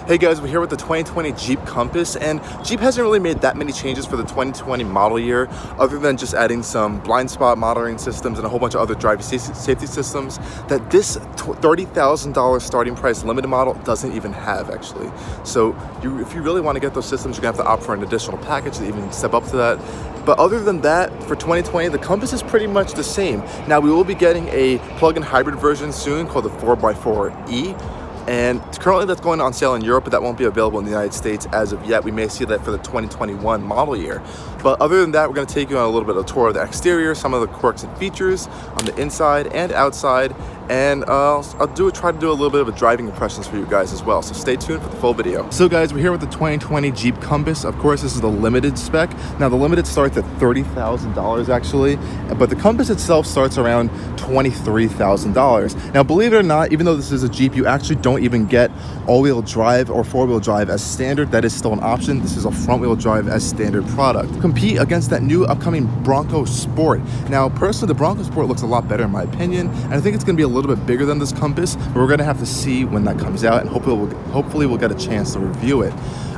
Hey guys, we're here with the 2020 Jeep Compass, and Jeep hasn't really made that many changes for the 2020 model year other than just adding some blind spot monitoring systems and a whole bunch of other driver safety systems that this $30,000 starting price limited model doesn't even have actually. So if you really want to get those systems, you're gonna have to opt for an additional package to even step up to that. But other than that, for 2020, the Compass is pretty much the same. Now we will be getting a plug-in hybrid version soon called the 4x4e. And currently that's going on sale in Europe, but that won't be available in the United States as of yet. We may see that for the 2021 model year. But other than that, we're going to take you on a little bit of a tour of the exterior, some of the quirks and features on the inside and outside, and I'll try to do a little bit of a driving impressions for you guys as well. So stay tuned for the full video. So guys, we're here with the 2020 Jeep Compass. Of course, this is the limited spec. Now the limited starts at $30,000 actually, but the Compass itself starts around $23,000. Now believe it or not, even though this is a Jeep, you actually don't even get all-wheel drive or four-wheel drive as standard. That is still an option. This is a front-wheel drive as standard product. Compete against that new upcoming Bronco Sport. Now personally, the Bronco Sport looks a lot better in my opinion, and I think it's going to be a little bit bigger than this Compass, but we're going to have to see when that comes out, and hopefully we'll get a chance to review it.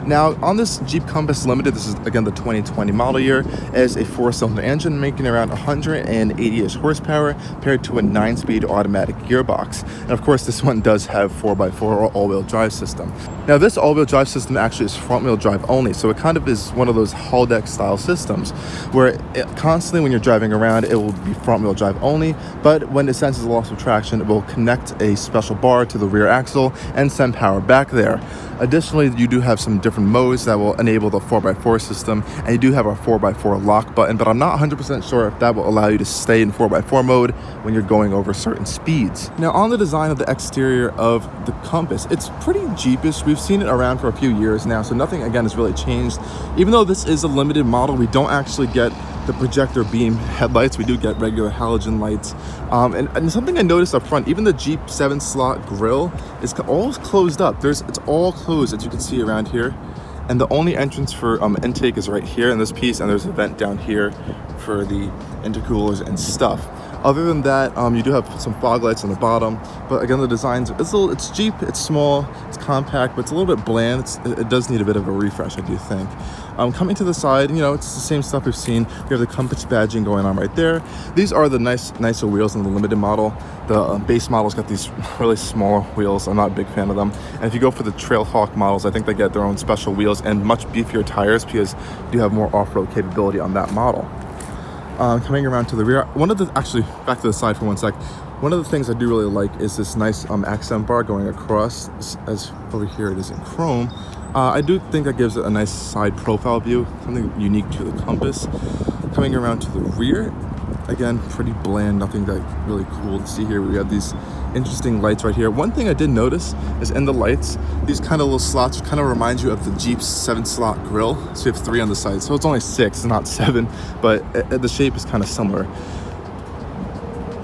Now on this Jeep Compass Limited, this is again the 2020 model year, is a 4-cylinder engine making around 180-ish horsepower paired to a 9-speed automatic gearbox. And of course this one does have 4x4 or all-wheel drive system. Now this all-wheel drive system actually is front-wheel drive only, so it kind of is one of those holodeck style systems where constantly when you're driving around it will be front-wheel drive only, but when it senses a loss of traction it will connect a special bar to the rear axle and send power back there. Additionally, you do have some different modes that will enable the 4x4 system, and you do have a 4x4 lock button, but I'm not 100% sure if that will allow you to stay in 4x4 mode when you're going over certain speeds. Now on the design of the exterior of the Compass, it's pretty Jeepish. We've seen it around for a few years now, so nothing again has really changed. Even though this is a limited model, we don't actually get the projector beam headlights. We do get regular halogen lights, and something I noticed up front, even the Jeep 7-slot grille is all closed up. It's all closed, as you can see around here, and the only entrance for intake is right here in this piece, and there's a vent down here for the intercoolers and stuff. Other than that, you do have some fog lights on the bottom, but again the designs, it's Jeep, it's small, it's compact, but it's a little bit bland. It does need a bit of a refresh, I do think. Coming to the side, you know, it's the same stuff we've seen. We have the Compass badging going on right there. These are the nicer wheels in the limited model. The base model's got these really small wheels. I'm not a big fan of them. And if you go for the Trailhawk models, I think they get their own special wheels and much beefier tires because you do have more off-road capability on that model. Coming around to the rear, actually back to the side for one sec. One of the things I do really like is this nice accent bar going across, as over here it is in chrome. I do think that gives it a nice side profile view, something unique to the Compass. Coming around to the rear, again, pretty bland, nothing that really cool to see here. We have these interesting lights right here. One thing I did notice is in the lights, these kind of little slots kind of remind you of the Jeep's 7-slot grille. So you have 3 on the side, so it's only 6, not 7, but the shape is kind of similar.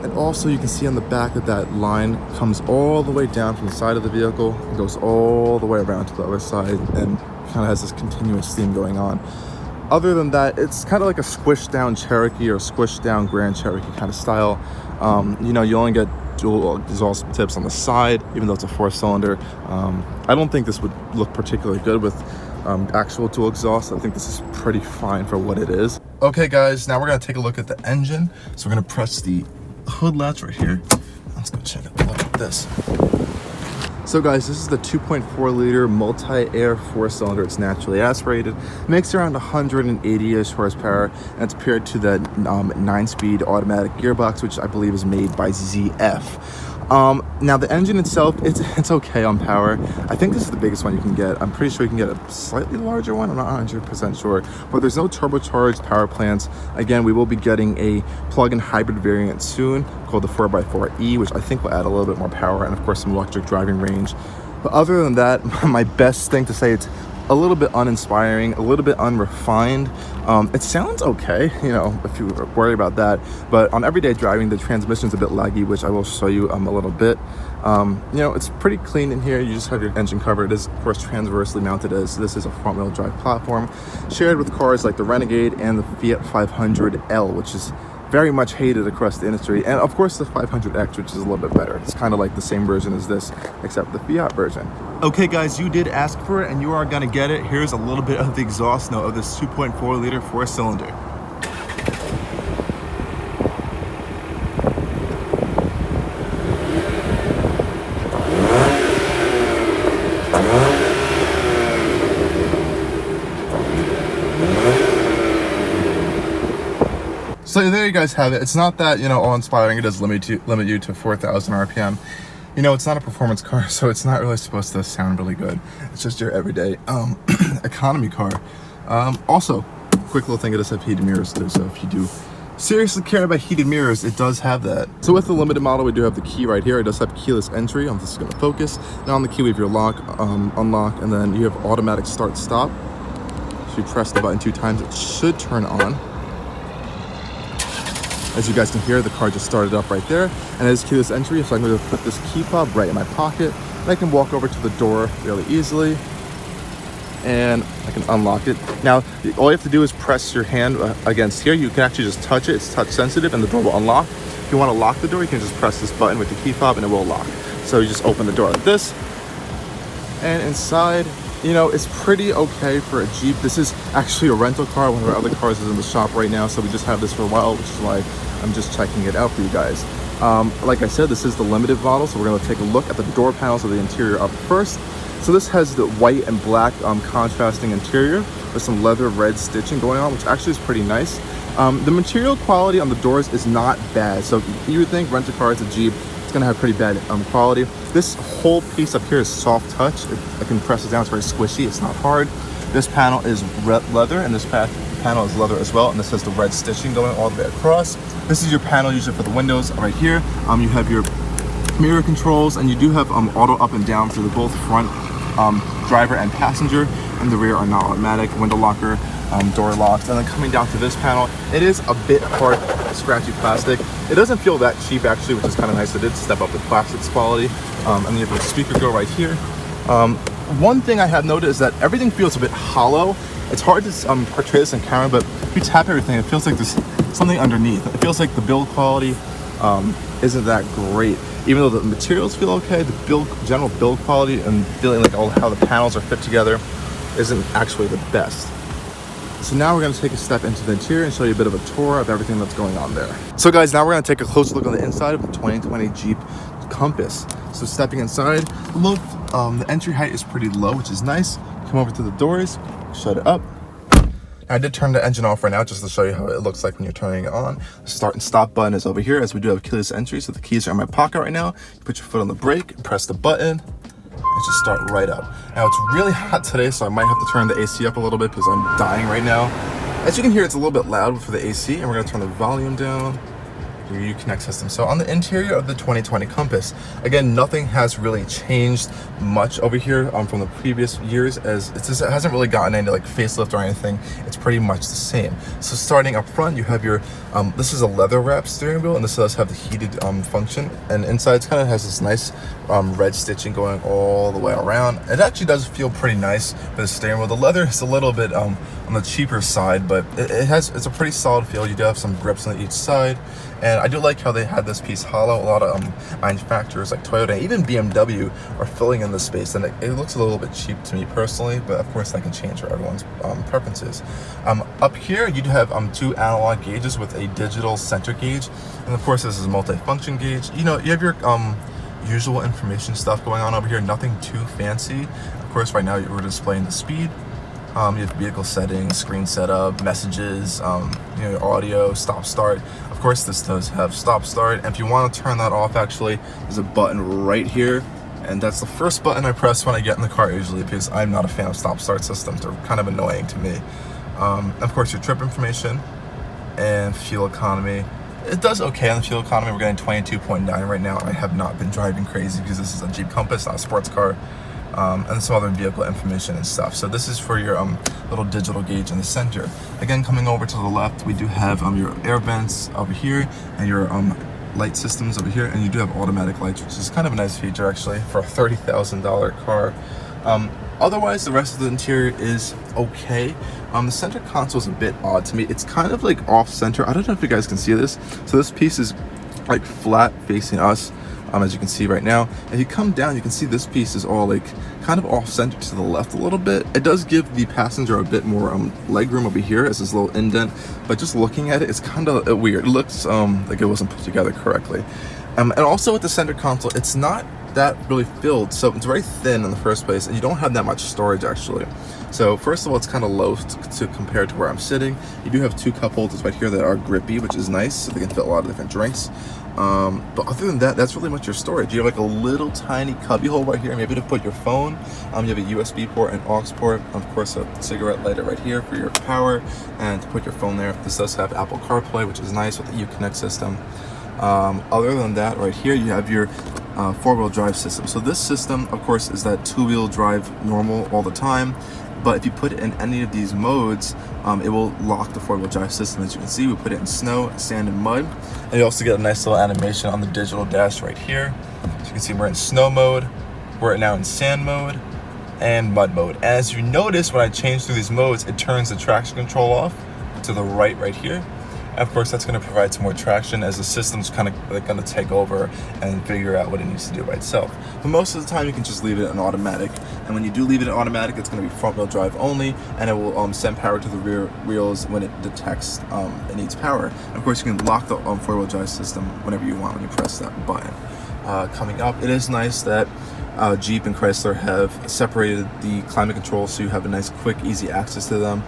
And also you can see on the back that line comes all the way down from the side of the vehicle and goes all the way around to the other side and kind of has this continuous theme going on. Other than that, it's kind of like a squished down Cherokee or squished down Grand Cherokee kind of style. You know, you only get dual exhaust tips on the side, even though it's a 4-cylinder. I don't think this would look particularly good with actual dual exhaust. I think this is pretty fine for what it is. Okay guys, now we're gonna take a look at the engine. So we're gonna press the hood latch right here. Let's go check a look at this. So guys, this is the 2.4 liter multi-air 4-cylinder. It's naturally aspirated, makes around 180-ish horsepower, and it's paired to the 9-speed automatic gearbox, which I believe is made by ZF. Now the engine itself, it's okay on power. I think this is the biggest one you can get. I'm pretty sure you can get a slightly larger one. I'm not 100% sure, but there's no turbocharged power plants. Again, we will be getting a plug-in hybrid variant soon called the 4x4e, which I think will add a little bit more power and of course some electric driving range. But other than that, my best thing to say, it's a little bit uninspiring, a little bit unrefined. It sounds okay, you know, if you worry about that, but on everyday driving the transmission's a bit laggy, which I will show you a little bit. You know, it's pretty clean in here. You just have your engine cover. It is of course transversely mounted, as this is a front-wheel drive platform shared with cars like the Renegade and the Fiat 500L, which is very much hated across the industry. And of course the 500X, which is a little bit better. It's kind of like the same version as this, except the Fiat version. Okay guys, you did ask for it and you are gonna get it. Here's a little bit of the exhaust note of this 2.4 liter 4-cylinder. So there you guys have it. It's not that, you know, awe-inspiring. It does limit you to 4,000 RPM. You know, it's not a performance car, so it's not really supposed to sound really good. It's just your everyday economy car. Also, quick little thing, it does have heated mirrors too, so if you do seriously care about heated mirrors, it does have that. So with the limited model, we do have the key right here. It does have keyless entry. This is going to focus. Now on the key, we have your lock, unlock, and then you have automatic start-stop. If you press the button 2 times, it should turn on. As you guys can hear, the car just started up right there, and it is keyless entry, so I'm going to put this key fob right in my pocket, and I can walk over to the door really easily, and I can unlock it. Now, all you have to do is press your hand against here. You can actually just touch it. It's touch sensitive, and the door will unlock. If you want to lock the door, you can just press this button with the key fob, and it will lock. So you just open the door like this, and inside, you know, it's pretty okay for a Jeep. This is actually a rental car. One of our other cars is in the shop right now, so we just have this for a while, which is why I'm just checking it out for you guys. Like I said, this is the limited model, so we're going to take a look at the door panels of the interior up first. So this has the white and black contrasting interior with some leather red stitching going on, which actually is pretty nice. The material quality on the doors is not bad. So you would think rent a car, it's a Jeep, it's gonna have pretty bad quality. This whole piece up here is soft touch. I can press it down, it's very squishy, it's not hard. This panel is leather, and this panel is leather as well, and this has the red stitching going all the way across. This is your panel usually for the windows right here. You have your mirror controls, and you do have auto up and down for the both front driver and passenger, and the rear are not automatic, window locker, door locks. And then coming down to this panel, it is a bit hard, scratchy plastic. It doesn't feel that cheap actually, which is kind of nice. It did step up the plastics quality. And then you have a speaker grill right here. One thing I have noticed is that everything feels a bit hollow. It's hard to portray this in camera, but if you tap everything, it feels like there's something underneath. It feels like the build quality isn't that great. Even though the materials feel okay, the general build quality and feeling like how the panels are fit together isn't actually the best. So now we're going to take a step into the interior and show you a bit of a tour of everything that's going on there. So guys, now we're going to take a closer look on the inside of the 2020 Jeep Compass. So stepping inside, look, the entry height is pretty low, which is nice. Come over to the doors, shut it up. I did turn the engine off right now just to show you how it looks like when you're turning it on. The start and stop button is over here, as we do have keyless entry, so the keys are in my pocket right now. You put your foot on the brake, press the button, and just start right up. Now it's really hot today, so I might have to turn the AC up a little bit because I'm dying right now. As you can hear, it's a little bit loud for the AC, and we're gonna turn the volume down. Your Uconnect system. So on the interior of the 2020 Compass, again, nothing has really changed much over here from the previous years, as it hasn't really gotten any like facelift or anything. It's pretty much the same. So starting up front, you have your this is a leather wrap steering wheel, and this does have the heated function, and inside it kind of has this nice red stitching going all the way around. It actually does feel pretty nice for the steering wheel. The leather is a little bit on the cheaper side, but it's a pretty solid feel. You do have some grips on each side. And I do like how they had this piece hollow. A lot of manufacturers like Toyota, even BMW, are filling in the space, and it looks a little bit cheap to me personally, but of course that can change for everyone's preferences. Up here, you do have 2 analog gauges with a digital center gauge, and of course this is a multi-function gauge. You know, you have your usual information stuff going on over here, nothing too fancy. Of course, right now we're displaying the speed. You have vehicle settings, screen setup, messages, you know, audio, stop start. Of course, this does have stop start. And if you want to turn that off, actually, there's a button right here. And that's the first button I press when I get in the car usually, because I'm not a fan of stop start systems. They're kind of annoying to me. Of course, your trip information and fuel economy. It does okay on the fuel economy. We're getting 22.9 right now. I have not been driving crazy because this is a Jeep Compass, not a sports car. And some other vehicle information and stuff. So this is for your little digital gauge in the center. Again, coming over to the left, we do have your air vents over here, and your light systems over here, and you do have automatic lights, which is kind of a nice feature actually for a $30,000 car. Otherwise, the rest of the interior is okay. The center console is a bit odd to me. It's kind of like off center. I don't know if you guys can see this. So this piece is like flat facing us, as you can see right now. If you come down, you can see this piece is all like kind of off center to the left a little bit. It does give the passenger a bit more leg room over here as this little indent, but just looking at it, it's kind of weird. It looks like it wasn't put together correctly. And also with the center console, it's not that really filled, so it's very thin in the first place, and you don't have that much storage actually. So first of all, it's kind of low to compare to where I'm sitting. You do have 2 cup holders right here that are grippy, which is nice, so they can fit a lot of different drinks. But other than that, that's really much your storage. You have like a little tiny cubby hole right here, maybe to put your phone. You have a USB port and aux port, of course a cigarette lighter right here for your power, and to put your phone there. This does have Apple CarPlay, which is nice with the Uconnect system. Other than that, right here you have your 4-wheel drive system. So this system, of course, is that 2-wheel drive normal all the time. But if you put it in any of these modes, it will lock the 4-wheel drive system. As you can see, we put it in snow, sand, and mud. And you also get a nice little animation on the digital dash right here. As you can see, we're in snow mode, we're now in sand mode, and mud mode. And as you notice, when I change through these modes, it turns the traction control off to the right here. And of course, that's going to provide some more traction as the system's kind of like going to take over and figure out what it needs to do by itself. But most of the time, you can just leave it in automatic. And when you do leave it in automatic, it's going to be front-wheel drive only, and it will send power to the rear wheels when it detects it needs power. And of course, you can lock the 4-wheel drive system whenever you want when you press that button. Coming up, it is nice that Jeep and Chrysler have separated the climate control, so you have a nice, quick, easy access to them.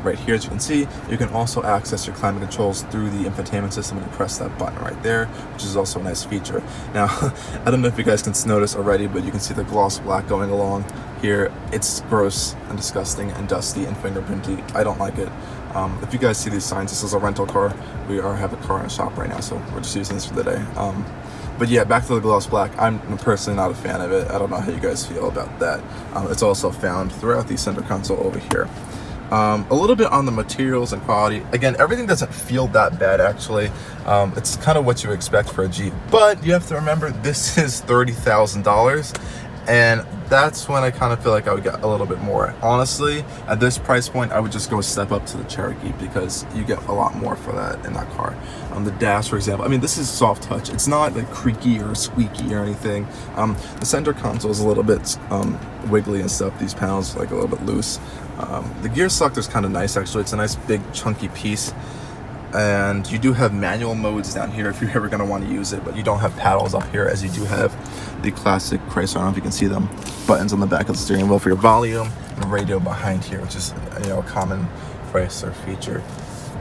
Right here, as you can see, you can also access your climate controls through the infotainment system when you press that button right there, which is also a nice feature. Now, I don't know if you guys can notice already, but you can see the gloss black going along here. It's gross and disgusting and dusty and fingerprinty. I don't like it. If you guys see these signs, this is a rental car. We have a car in a shop right now, so we're just using this for the day. But yeah, back to the gloss black. I'm personally not a fan of it. I don't know how you guys feel about that. It's also found throughout the center console over here. A little bit on the materials and quality. Again, everything doesn't feel that bad actually. It's kind of what you expect for a Jeep. But you have to remember, this is $30,000. And that's when I kind of feel like I would get a little bit more. Honestly, at this price point, I would just go step up to the Cherokee because you get a lot more for that in that car. The dash, for example, I mean, this is soft touch. It's not like creaky or squeaky or anything. The center console is a little bit wiggly and stuff. These panels are like a little bit loose. The gear selector is kind of nice actually. It's a nice big chunky piece. And you do have manual modes down here if you're ever going to want to use it, but you don't have paddles up here as you do have the classic Chrysler. I don't know if you can see them, buttons on the back of the steering wheel for your volume, and a radio behind here, which is, you know, a common Chrysler feature.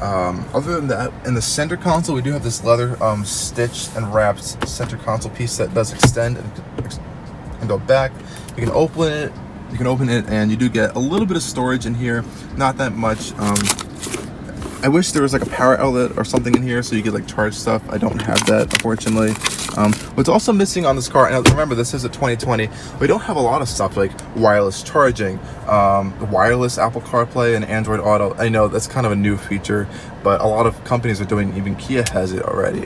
Other than that, in the center console, we do have this leather stitched and wrapped center console piece that does extend and go back. You can open it. You can open it, and you do get a little bit of storage in here. Not that much. I wish there was like a power outlet or something in here so you could like charge stuff. I don't have that, unfortunately. What's also missing on this car, and remember this is a 2020, we don't have a lot of stuff like wireless charging, wireless Apple CarPlay and Android Auto. I know that's kind of a new feature, but a lot of companies are doing, even Kia has it already.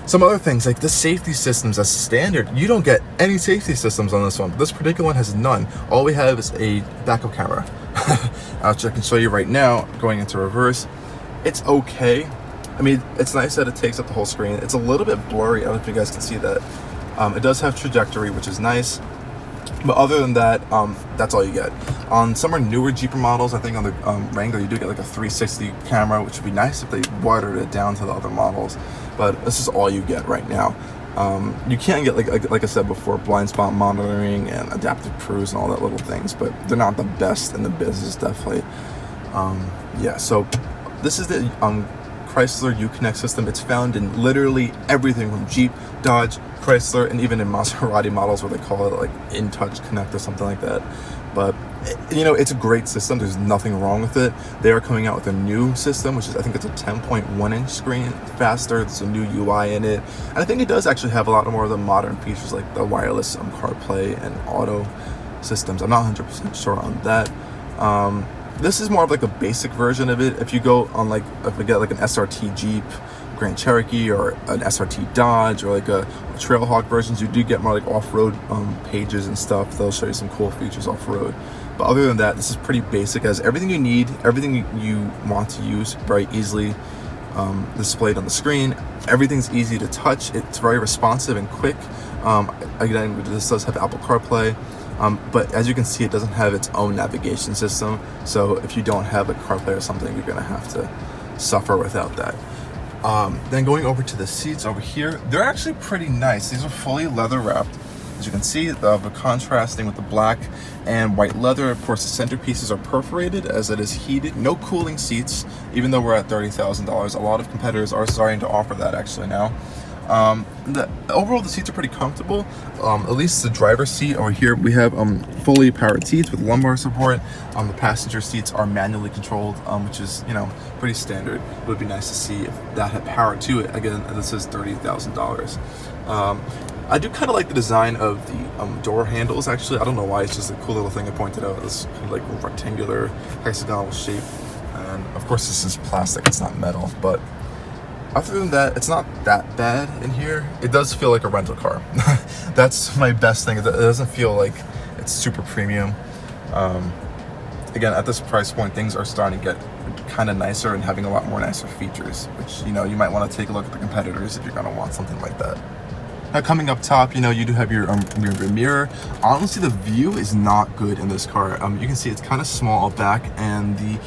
Some other things like the safety systems as standard, you don't get any safety systems on this one. This particular one has none. All we have is a backup camera, which I can show you right now, going into reverse. It's okay. I mean, it's nice that it takes up the whole screen. It's a little bit blurry. I don't know if you guys can see that. It does have trajectory, which is nice. But other than that, that's all you get. On some of newer Jeeper models, I think on the Wrangler, you do get like a 360 camera, which would be nice if they watered it down to the other models. But this is all you get right now. You can get, like I said before, blind spot monitoring and adaptive cruise and all that little things, but they're not the best in the business, definitely. Yeah, so this is the Chrysler Uconnect system. It's found in literally everything from Jeep, Dodge, Chrysler, and even in Maserati models where they call it like InTouch Connect or something like that. But you know, it's a great system. There's nothing wrong with it. They are coming out with a new system, which is, I think it's a 10.1 inch screen, faster. There's a new UI in it, and I think it does actually have a lot more of the modern features like the wireless CarPlay and auto systems. I'm not 100% sure on that. This is more of like a basic version of it. If you go on like, if we get like an SRT Jeep Grand Cherokee or an SRT Dodge or like a Trailhawk versions, you do get more like off-road pages and stuff. They'll show you some cool features off-road. But other than that, this is pretty basic. It has everything you need, everything you want to use very easily displayed on the screen. Everything's easy to touch. It's very responsive and quick. Again, this does have Apple CarPlay. But as you can see, it doesn't have its own navigation system. So if you don't have a CarPlay or something, you're gonna have to suffer without that. Then going over to the seats over here, they're actually pretty nice. These are fully leather wrapped. As you can see, the contrasting with the black and white leather. Of course, the centerpieces are perforated as it is heated. No cooling seats, even though we're at $30,000. A lot of competitors are starting to offer that actually now. Overall, the seats are pretty comfortable. At least the driver's seat over here, we have fully powered seats with lumbar support. The passenger seats are manually controlled, which is, you know, pretty standard. It would be nice to see if that had power to it. Again, this is $30,000. I do kind of like the design of the door handles, actually. I don't know why, it's just a cool little thing I pointed out. This kind of like rectangular hexagonal shape. And of course, this is plastic, it's not metal, but other than that, it's not that bad in here. It does feel like a rental car. That's my best thing. It doesn't feel like it's super premium. Again, at this price point, things are starting to get kind of nicer and having a lot more nicer features, which, you know, you might want to take a look at the competitors if you're going to want something like that. Now coming up top, you know, you do have your mirror. Honestly, the view is not good in this car. You can see it's kind of small out back, and the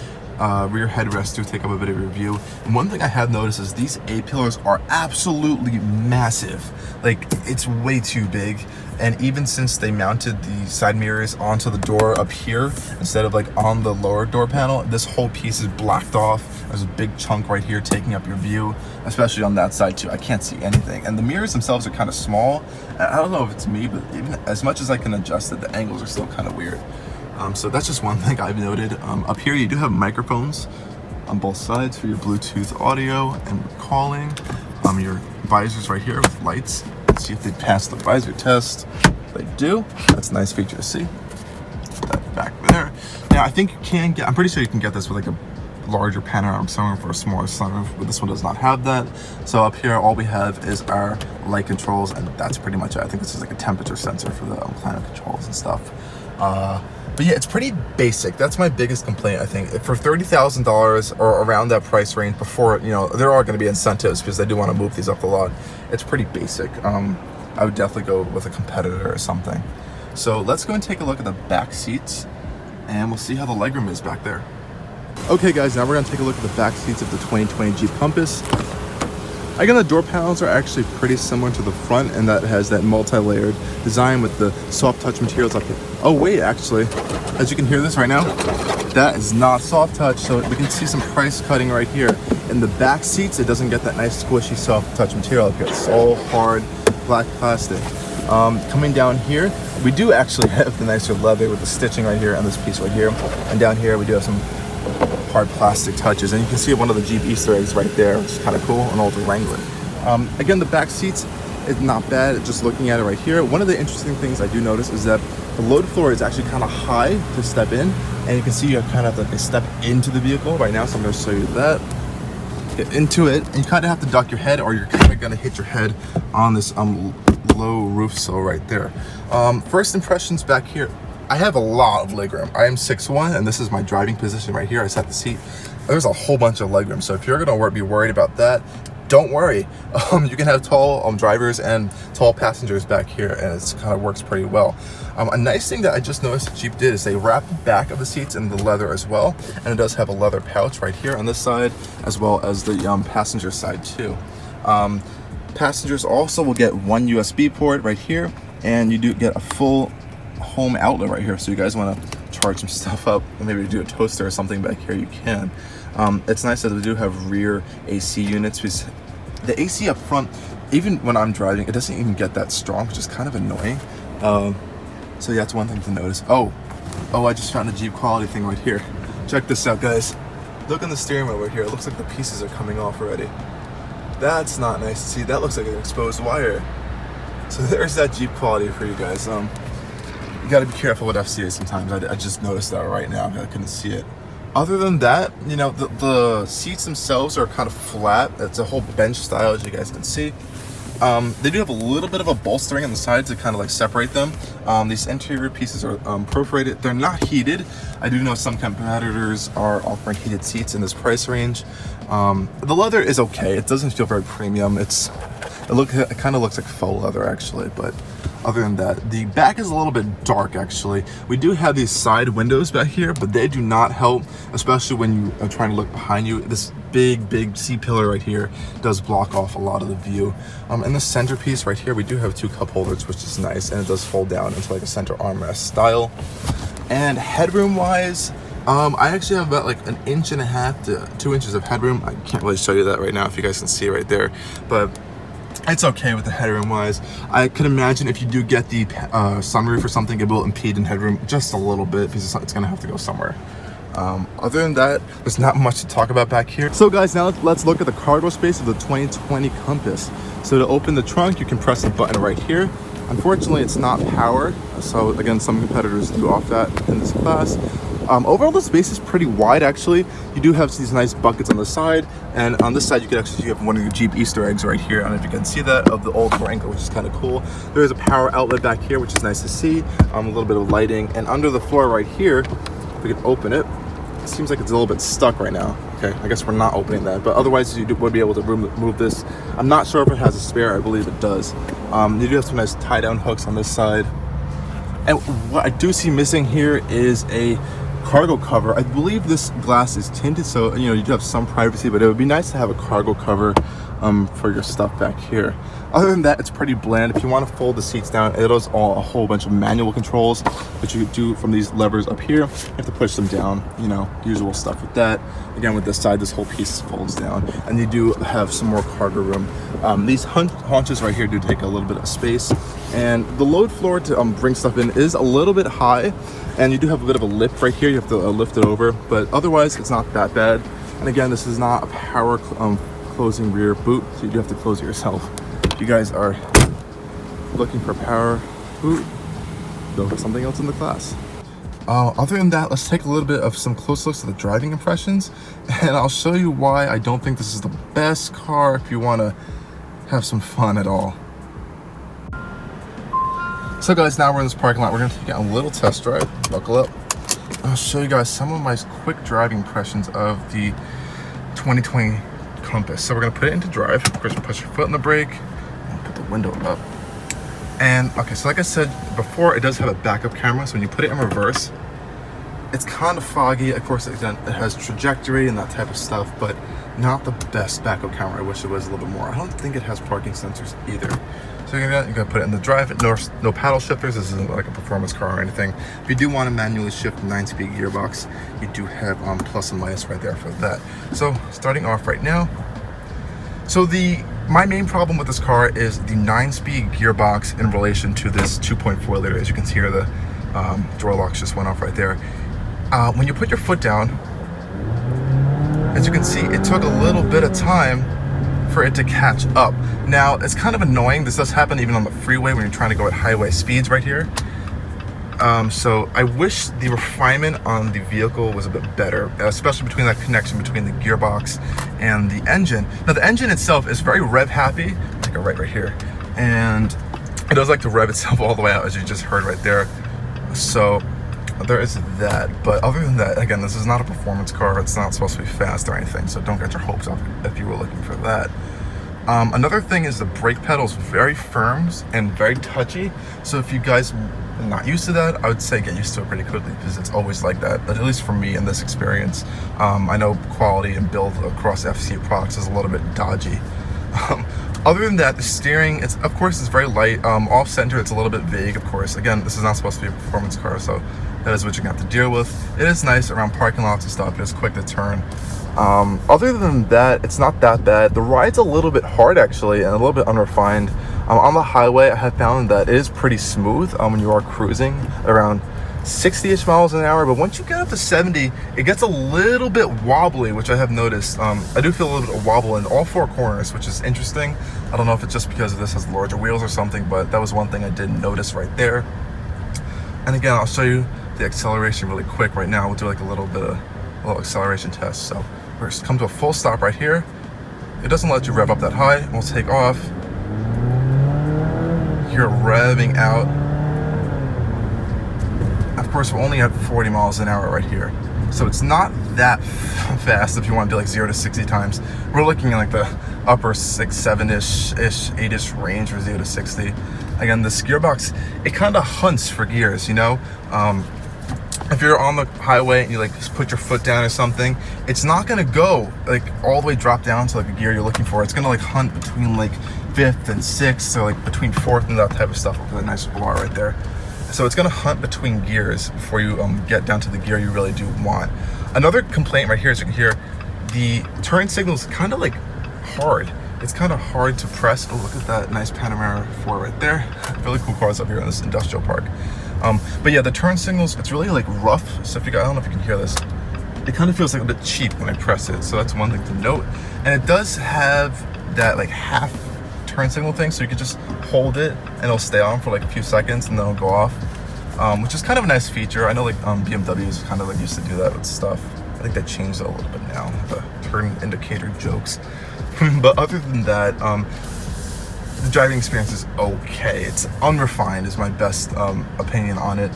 rear headrests do take up a bit of your view. And one thing I have noticed is these A-pillars are absolutely massive. Like, it's way too big. And even since they mounted the side mirrors onto the door up here instead of like on the lower door panel, this whole piece is blacked off. There's a big chunk right here taking up your view, especially on that side too. I can't see anything. And the mirrors themselves are kind of small. I don't know if it's me, but even as much as I can adjust it, the angles are still kind of weird. So that's just one thing I've noted. Up here, you do have microphones on both sides for your Bluetooth audio and calling. Your visors right here with lights. Let's see if they pass the visor test. They do. That's a nice feature to see. Put that back there. Now, I think you can get, I'm pretty sure you can get this with like a larger panoramic sunroof or a smaller sunroof, but this one does not have that. So up here, all we have is our light controls, and that's pretty much it. I think this is like a temperature sensor for the climate controls and stuff. But yeah, it's pretty basic. That's my biggest complaint, I think. For $30,000 or around that price range, before, you know, there are going to be incentives because they do want to move these up a lot. It's pretty basic. I would definitely go with a competitor or something. So let's go and take a look at the back seats, and we'll see how the legroom is back there. Okay guys, now we're going to take a look at the back seats of the 2020 Jeep Compass. Again, the door panels are actually pretty similar to the front, and that has that multi-layered design with the soft touch materials up here. Oh wait, actually, as you can hear this right now, that is not soft touch, so we can see some price cutting right here. In the back seats, it doesn't get that nice squishy soft touch material. It gets all hard black plastic. Coming down here, we do actually have the nicer leather with the stitching right here and this piece right here. And down here, we do have some hard plastic touches, and you can see one of the Jeep Easter eggs right there, which is kind of cool, an older Wrangler. Again, the back seats, it's not bad. Just looking at it right here, one of the interesting things I do notice is that the load floor is actually kind of high to step in, and you can see you kind of have like a step into the vehicle right now. So I'm going to show you that. Get into it, and you kind of have to duck your head, or you're kind of going to hit your head on this low roof sill right there. First impressions back here. I have a lot of legroom. I am 6'1", and this is my driving position right here. I sat the seat. There's a whole bunch of legroom, so if you're gonna be worried about that, don't worry. You can have tall drivers and tall passengers back here, and it kind of works pretty well. A nice thing that I just noticed Jeep did is they wrapped the back of the seats in the leather as well, and it does have a leather pouch right here on this side, as well as the passenger side too. Passengers also will get one USB port right here, and you do get a full home outlet right here, so you guys want to charge some stuff up and maybe do a toaster or something back here, you can. It's nice that they do have rear AC units, because the AC up front, even when I'm driving, it doesn't even get that strong, which is kind of annoying. So yeah, that's one thing to notice. Oh, I just found a Jeep quality thing right here. Check this out, guys. Look on the steering wheel right here. It looks like the pieces are coming off already. That's not nice to see. That looks like an exposed wire. So there's that Jeep quality for you guys. You gotta be careful with FCA sometimes. I just noticed that right now. I couldn't see it. Other than that, you know, the seats themselves are kind of flat. It's a whole bench style, as you guys can see. They do have a little bit of a bolstering on the sides to kind of like separate them. These interior pieces are perforated. They're not heated. I do know some competitors are offering heated seats in this price range. The leather is okay. It doesn't feel very premium. It kind of looks like faux leather actually, but other than that, the back is a little bit dark actually. We do have these side windows back here, but they do not help, especially when you are trying to look behind you. This big C-pillar right here does block off a lot of the view. In the centerpiece right here, we do have 2 cup holders, which is nice, and it does fold down into like a center armrest style. And headroom wise, I actually have about like 1.5 inches to 2 inches of headroom. I can't really show you that right now if you guys can see it right there, but it's okay with the headroom wise. I could imagine if you do get the sunroof or something, it will impede in headroom just a little bit because it's gonna have to go somewhere. Other than that, there's not much to talk about back here. So guys, now let's look at the cargo space of the 2020 Compass. So to open the trunk, you can press the button right here. Unfortunately, it's not powered. So again, some competitors do offer that in this class. Overall, the space is pretty wide actually. You do have these nice buckets on the side, and on this side you have one of your Jeep Easter eggs right here. I don't know if you can see that, of the old Wrangler, which is kind of cool. There is a power outlet back here, which is nice to see. A little bit of lighting, and under the floor right here, if we can open it, it seems like it's a little bit stuck right now. Okay, I guess we're not opening that, but otherwise you would be able to remove this. I'm not sure if it has a spare. I believe it does. You do have some nice tie-down hooks on this side. And what I do see missing here is a cargo cover. I believe this glass is tinted, so you know you do have some privacy, but it would be nice to have a cargo cover for your stuff back here. Other than that, it's pretty bland. If you want to fold the seats down, it does a whole bunch of manual controls, which you do from these levers up here. You have to push them down, you know, usual stuff with that. Again, with this side, this whole piece folds down, and you do have some more cargo room. These haunches right here do take a little bit of space, and the load floor to bring stuff in is a little bit high, and you do have a bit of a lip right here. You have to lift it over, but otherwise it's not that bad. And again, this is not a power closing rear boot, so you do have to close it yourself. If you guys are looking for power boot, go for something else in the class. Other than that, let's take a little bit of some close looks at the driving impressions, and I'll show you why I don't think this is the best car if you want to have some fun at all. So guys, now we're in this parking lot. We're going to take a little test drive. Buckle up. I'll show you guys some of my quick driving impressions of the 2020 Compass. So we're going to put it into drive. Of course, you push your foot on the brake and put the window up. And okay, so like I said before, it does have a backup camera. So when you put it in reverse, it's kind of foggy. Of course, again, it has trajectory and that type of stuff, but not the best backup camera. I wish it was a little bit more. I don't think it has parking sensors either. So you're gonna put it in the drive. No paddle shifters. This isn't like a performance car or anything. If you do want to manually shift the 9-speed gearbox, you do have plus and minus right there for that. So starting off right now. So my main problem with this car is the 9-speed gearbox in relation to this 2.4 liter. As you can see here, the door locks just went off right there. When you put your foot down, as you can see, it took a little bit of time for it to catch up. Now, it's kind of annoying. This does happen even on the freeway when you're trying to go at highway speeds right here. So I wish the refinement on the vehicle was a bit better, especially between that connection between the gearbox and the engine. Now, the engine itself is very rev happy. Take a right here. And it does like to rev itself all the way out, as you just heard right there. So there is that. But other than that, again, this is not a performance car. It's not supposed to be fast or anything, so don't get your hopes up if you were looking for that. Another thing is the brake pedal is very firm and very touchy. So if you guys are not used to that, I would say get used to it pretty quickly, because it's always like that, at least for me in this experience. I know quality and build across FCA products is a little bit dodgy. Other than that, the steering, of course, it's very light. Off-center, it's a little bit vague, of course. Again, this is not supposed to be a performance car, so that is what you're going to have to deal with. It is nice around parking lots and stuff. It is quick to turn. Other than that, it's not that bad. The ride's a little bit hard, actually, and a little bit unrefined. On the highway, I have found that it is pretty smooth when you are cruising around 60-ish miles an hour, but once you get up to 70, it gets a little bit wobbly, which I have noticed. I do feel a little bit of wobble in all 4 corners, which is interesting. I don't know if it's just because this has larger wheels or something, but that was one thing I did notice right there. And again, I'll show you the acceleration really quick right now. We'll do like a little little acceleration test. So we're just come to a full stop right here. It doesn't let you rev up that high. We'll take off. You're revving out. Of course, we're only at 40 miles an hour right here. So it's not that fast if you want to do like 0 to 60 times. We're looking at like the upper 6, 7-ish, 8-ish range for 0 to 60. Again, this gearbox, it kind of hunts for gears, you know? If you're on the highway and you like just put your foot down or something, it's not gonna go like all the way drop down to like a gear you're looking for. It's gonna like hunt between like 5th and 6th, or like between 4th and that type of stuff. Look at that nice bar right there. So it's gonna hunt between gears before you get down to the gear you really do want. Another complaint right here is you can hear the turn signal is kind of like hard. It's kind of hard to press. Oh, look at that nice Panamera 4 right there. Really cool cars up here in this industrial park. But yeah, the turn signals, it's really like rough. So if you guys, I don't know if you can hear this, it kind of feels like a bit cheap when I press it. So that's one thing to note. And it does have that like half turn signal thing, so you can just hold it and it'll stay on for like a few seconds and then it'll go off, which is kind of a nice feature. I know like BMWs kind of like used to do that with stuff. I think they changed it a little bit now, the turn indicator jokes. But other than that, the driving experience is okay. It's unrefined is my best opinion on it.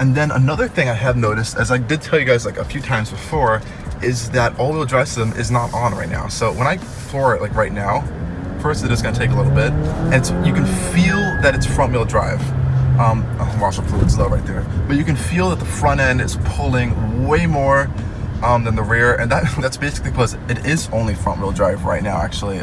And then another thing I have noticed, as I did tell you guys like a few times before, is that all-wheel drive system is not on right now. So when I floor it like right now, first it is going to take a little bit, and you can feel that it's front-wheel drive. Washer fluid's low right there, but you can feel that the front end is pulling way more than the rear, and that's basically because it is only front-wheel drive right now. Actually,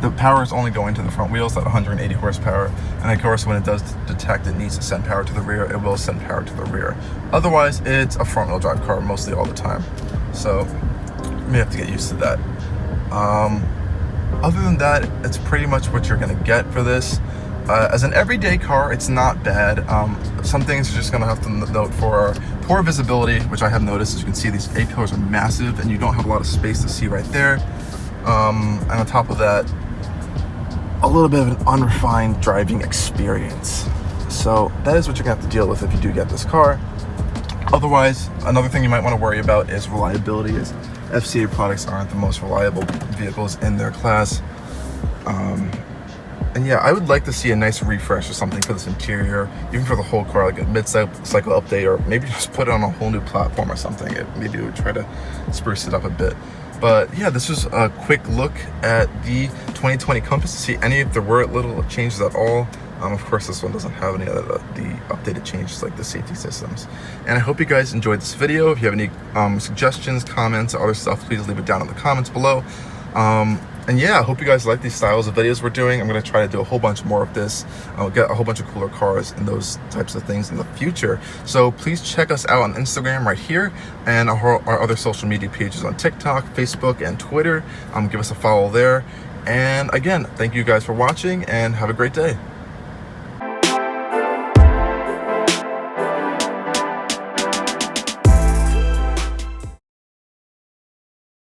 the power is only going to the front wheels at 180 horsepower, and of course when it does detect it needs to send power to the rear, it will send power to the rear. Otherwise, it's a front-wheel drive car mostly all the time, so you may have to get used to that. Other than that, it's pretty much what you're going to get for this. As an everyday car, it's not bad. Some things you're just going to have to note for are poor visibility, which I have noticed. As you can see, these A-pillars are massive and you don't have a lot of space to see right there. And on top of that, a little bit of an unrefined driving experience. So that is what you're going to have to deal with if you do get this car. Otherwise, another thing you might want to worry about is reliability, as FCA products aren't the most reliable vehicles in their class. And yeah, I would like to see a nice refresh or something for this interior, even for the whole car, like a mid-cycle update, or maybe just put it on a whole new platform or something. Maybe it would try to spruce it up a bit. But yeah, this was a quick look at the 2020 Compass to see any if there were little changes at all. Of course, this one doesn't have any of the updated changes like the safety systems. And I hope you guys enjoyed this video. If you have any suggestions, comments, other stuff, please leave it down in the comments below. And yeah, I hope you guys like these styles of videos we're doing. I'm going to try to do a whole bunch more of this. I'll get a whole bunch of cooler cars and those types of things in the future. So please check us out on Instagram right here, and our other social media pages on TikTok, Facebook, and Twitter. Give us a follow there. And again, thank you guys for watching, and have a great day.